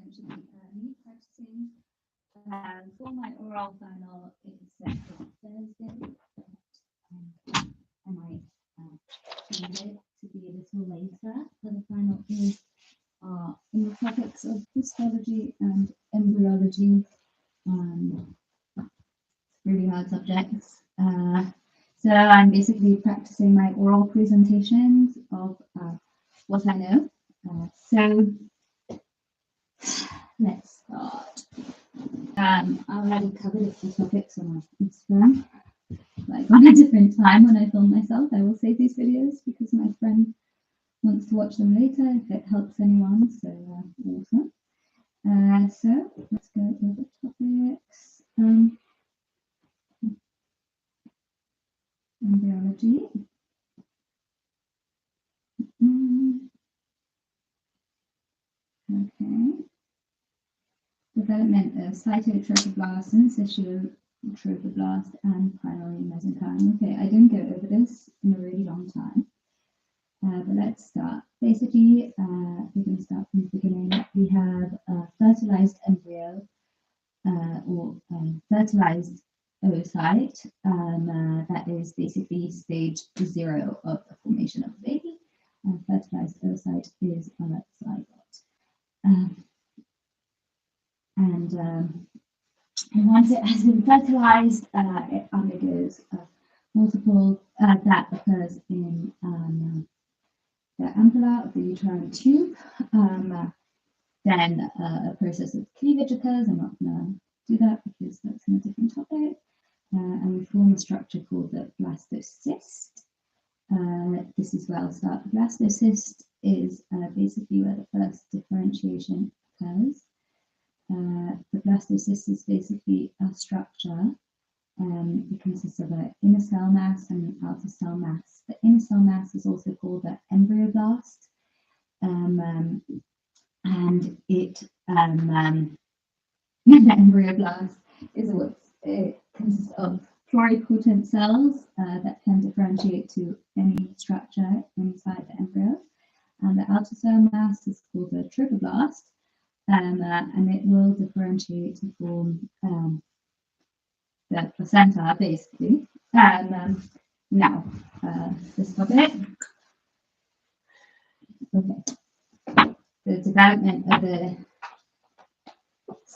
essentially me practicing. For my oral final, it's set for Thursday. I might change it to be a little later. For the final is in the topics of histology and embryology. Really hard subjects. So I'm basically practicing my oral presentations of what I know. So let's start. I already covered a few topics on my Instagram, like on a different time when I film myself. I will save these videos because my friend wants to watch them later if it helps anyone. So awesome. So let's go over the topics. Embryology. Okay. Development of cytotrophoblast, syncytiotropoblast, and primary mesenchyme. Okay, I didn't go over this in a really long time, but let's start. Basically, we're going to start from the beginning. We have a fertilized embryo or fertilized oocyte. That is basically stage 0 of the formation of a baby. Fertilized oocyte is a zygote. And once it has been fertilized, it undergoes multiple, that occurs in the ampulla of the uterine tube. Then a process of cleavage occurs. I'm not going to do that because that's in a different topic. And we form a structure called the blastocyst. This is where I'll start. The blastocyst is basically where the first differentiation occurs. The blastocyst is basically a structure. It consists of an inner cell mass and an outer cell mass. The inner cell mass is also called the embryoblast. And it the embryoblast is what it consists of pluripotent cells that can differentiate to any structure inside the embryo. And the outer cell mass is called the trophoblast. And it will differentiate to form the placenta, basically. Now, this topic. Okay. The development of the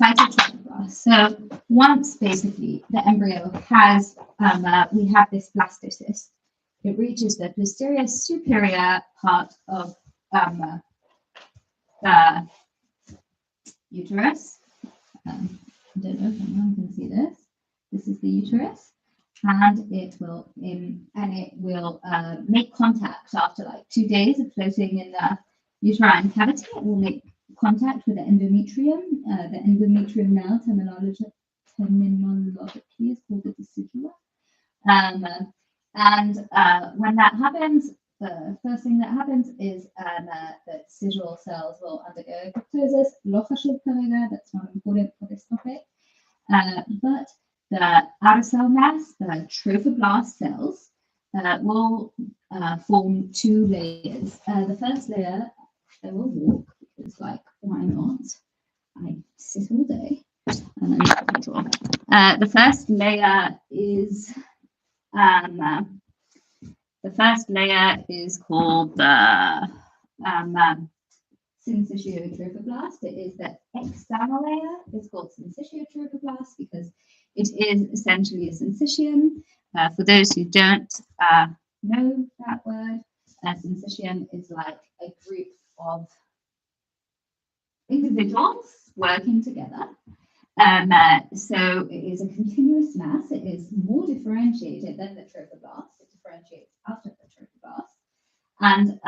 cytotrophoblast. So once, basically, the embryo has, we have this blastocyst. It reaches the posterior superior part of the uterus. I don't know if anyone can see this. This is the uterus, and it will make contact after like 2 days of floating in the uterine cavity. It will make contact with the endometrium. The endometrium now terminologically is called the decidua. When that happens, the first thing that happens is the decidual cells will undergo apoptosis. That's not important for this topic. But the outer cell mass, the trophoblast cells, will form 2 layers. The first layer, I will walk because, like, why not? I sit all day and then control. The first layer is called the syncytiotropoblast. It is the external layer. It's called syncytiotropoblast because it is essentially a syncytium. For those who don't know that word, syncytium is like a group of individuals working together. So it is a continuous mass. It is more differentiated than the trophoblast. It differentiates after the trophoblast. And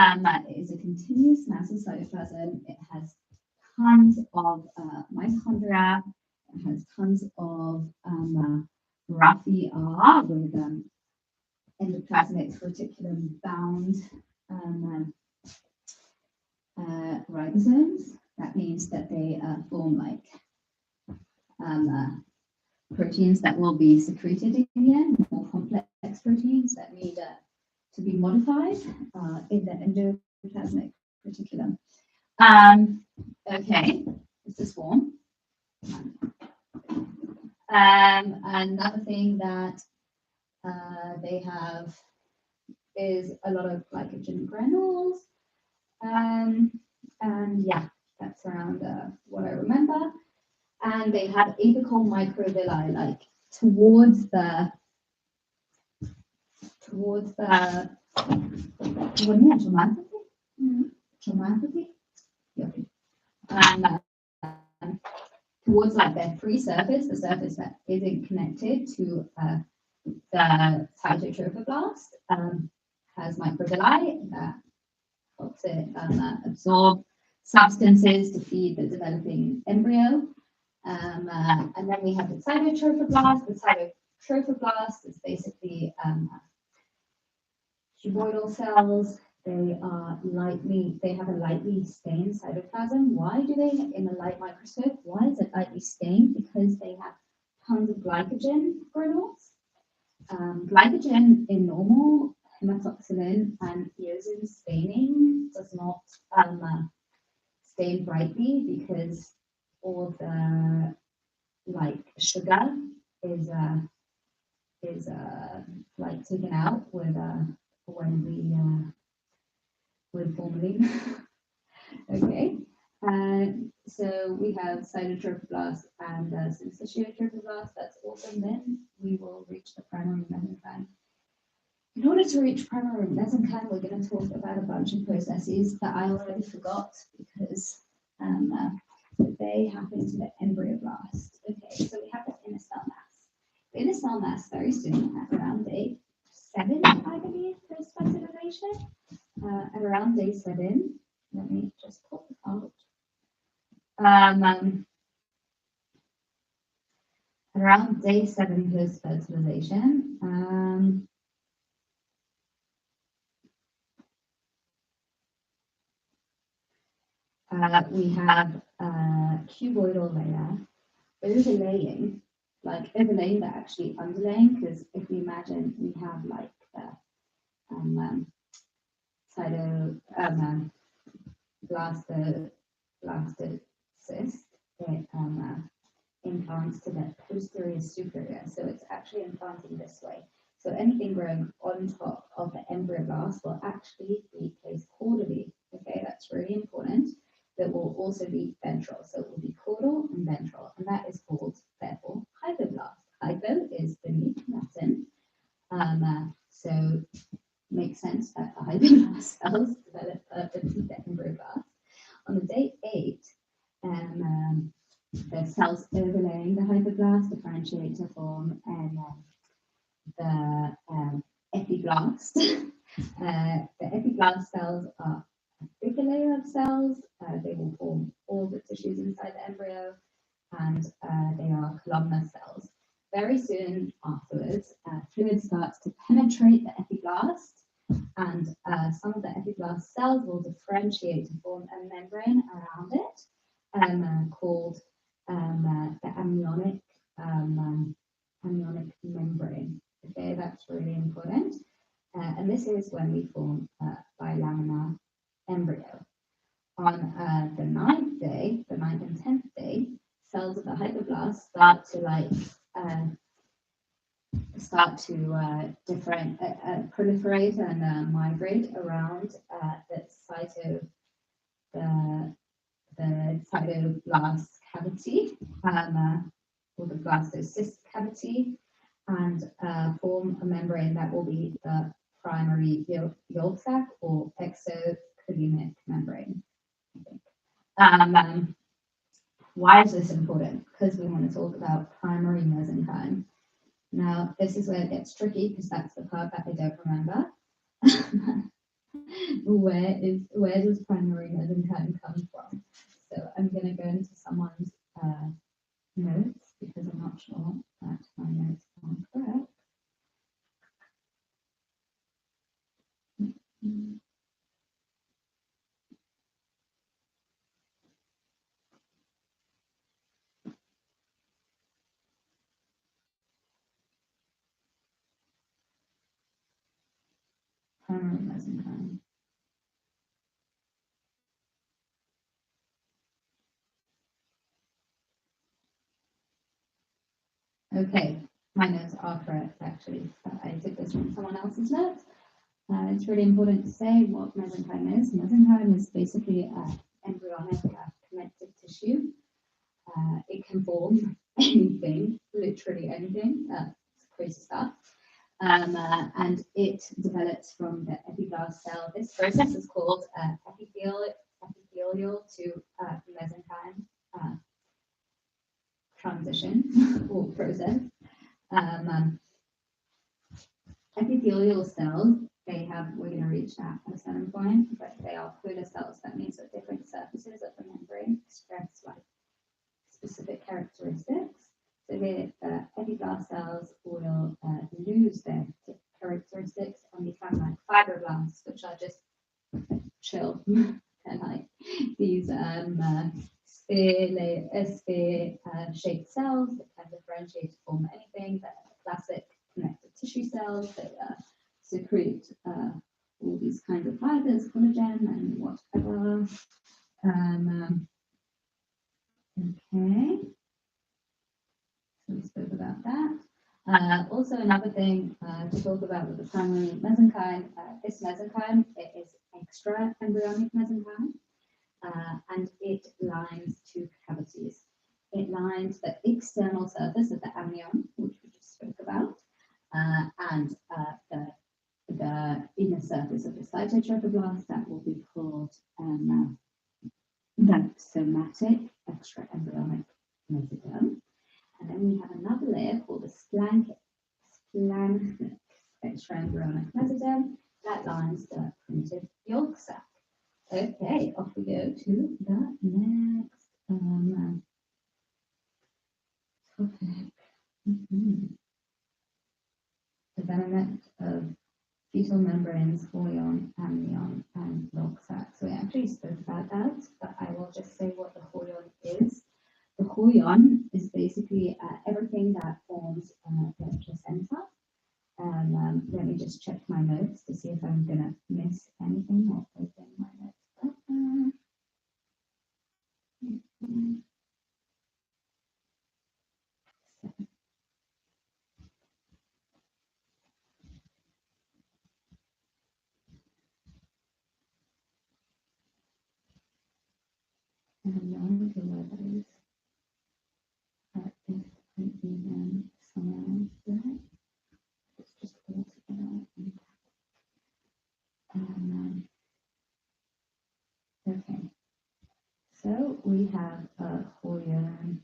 it is a continuous mass of cytoplasm. It has tons of mitochondria. It has tons of raphi R with endoplasmic reticulum bound ribosomes. That means that they form like proteins that will be secreted in the end, more complex proteins that need to be modified in the endoplasmic reticulum. Okay, is to swarm. Another thing that they have is a lot of glycogen granules. And yeah, that's around what I remember. And they have apical microvilli, like towards the dermatophy, towards their free surface, the surface that isn't connected to the cytotrophoblast, has microvilli that helps it absorb substances to feed the developing embryo. And then we have the cytotrophoblast. The cytotrophoblast is basically cuboidal cells. They have a lightly stained cytoplasm. Why do they, in a light microscope, why is it lightly stained? Because they have tons of glycogen granules. Glycogen in normal hematoxylin and eosin staining does not stain brightly because all the sugar is taken out with formalin. Okay, so we have cytotrophoblast and syncytiotrophoblasts. That's awesome. Then we will reach the primary mesenchyme. In order to reach primary mesenchyme, we're going to talk about a bunch of processes that I already forgot because they happen to the embryoblast. Okay, so we have the inner cell mass. The inner cell mass very soon, at around day 7, I believe, for specification. At around day 7, let me just pull it out. Around day 7 post fertilization, we have a cuboidal layer, overlaying, overlaying but actually underlaying, because if we imagine we have blasted cyst, it implants to the posterior superior, so it's actually implanting this way. So anything growing on top of the embryoblast will actually be placed caudally. Okay, that's really important. That will also be ventral, so it will be caudal and ventral, and that is called, therefore, hypoblast. Hypo is beneath Latin, so makes sense that the hypoblast cells develop beneath the embryoblast. On the day 8, the cells overlaying the hypoblast differentiate to form the epiblast. The epiblast cells are a bigger layer of cells. They will form all the tissues inside the embryo, and they are columnar cells. Very soon afterwards, fluid starts to penetrate the epiblast, and some of the epiblast cells will differentiate to form a membrane around it, called the amniotic membrane. Okay, that's really important. And this is when we form a bilaminar embryo. On the 9th day, the 9th and 10th day, cells of the hypoblast start to proliferate and migrate around the cytoblast cavity, or the blastocyst cavity, and form a membrane that will be the primary yolk sac or exocolumnic membrane. Why is this important? Because we want to talk about primary mesenchyme. Now, this is where it gets tricky because that's the part that I don't remember. Where does primary mesenchyme come from? So I'm going to go into someone's notes because I'm not sure that my notes are correct. Primary mesenchyme. Okay, my notes are correct actually. I took this from someone else's notes. It's really important to say what mesenchyme is. Mesenchyme is basically embryonic connective tissue. It can form anything, literally anything. It's crazy stuff. And it develops from the epiblast cell. This process is called epithelial to mesenchyme transition or process. Epithelial cells, we're going to reach that at a certain point, but they are polar cells. That means that different surfaces of the membrane express like specific characteristics. So the epiblast cells will lose their characteristics and become like fibroblasts, which are just chill and like these sphere-shaped cells that can differentiate to form anything. That classic connective tissue cells that secrete all these kinds of fibers, collagen and whatever. Okay, so we spoke about that. Also, another thing to talk about with the primary mesenchyme, this mesenchyme, it is extra embryonic mesenchyme, and it lines two cavities. It lines the external surface of the amnion, which we just spoke about, and the inner surface of the cytotrophoblast, that will be called the somatic extraembryonic mesoderm. And then we have another layer called the splanchnic extraembryonic mesoderm that lines the primitive yolk sac. Okay, off we go to the next topic. Development of fetal membranes, chorion, amnion, and yolk sac. So we actually spoke about that, but I will just say what the chorion is. The chorion is basically everything that forms the placenta. Let me just check my notes to see if I'm going to miss anything or open my notes. I have no idea where that is. If even somewhere else there. It's just all together. Okay. So we have a chorion.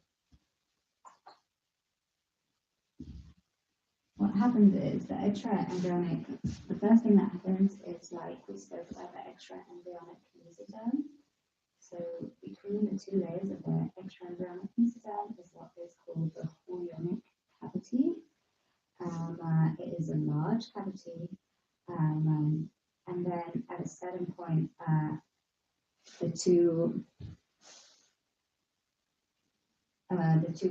What happens is the extraembryonic, the first thing that happens is like we spoke about the extraembryonic mesoderm. So between the two layers of the extraembryonic mesoderm is what is called the chorionic cavity. It is a large cavity, and then at a certain point, the two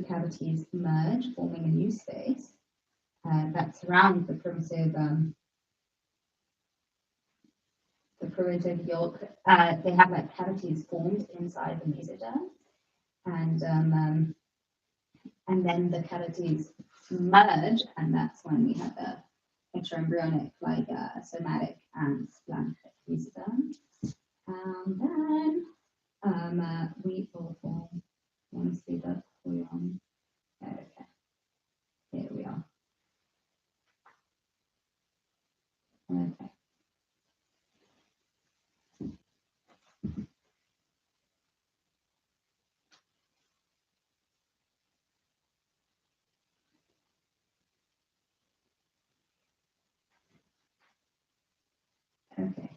cavities merge, forming a new space that surrounds the primitive yolk. They have like cavities formed inside the mesoderm, and then the cavities merge, and that's when we have the extraembryonic, like somatic and splanchnic mesoderm. Then we will form. Want to see the chorion? Okay, here we are. Okay. Okay.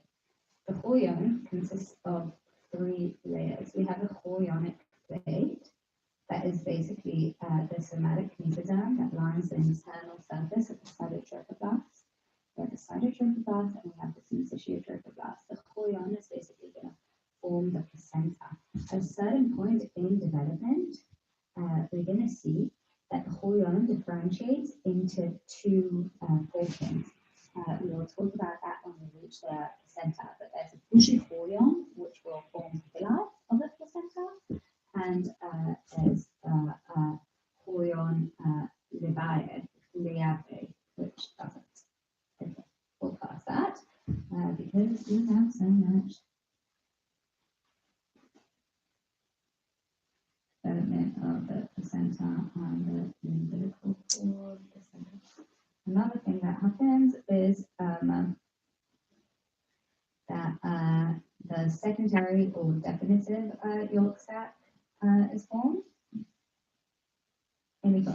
The chorion consists of three layers. We have a chorionic plate that is basically the somatic mesoderm that lines the internal surface of the cytotrophoblast. We have the cytotrophoblast and we have the syncytiotropoblast. The chorion is basically going to form the placenta. At a certain point in development, we're going to see that the chorion differentiates into two portions. We will talk about that when we reach the placenta, but there's a bushy chorion, which will form the villi of the placenta, and there's chorion levator, zoom out so much. Development of the placenta and the umbilical cord. Another thing that happens is that the secondary or definitive yolk sac is formed. Here we go.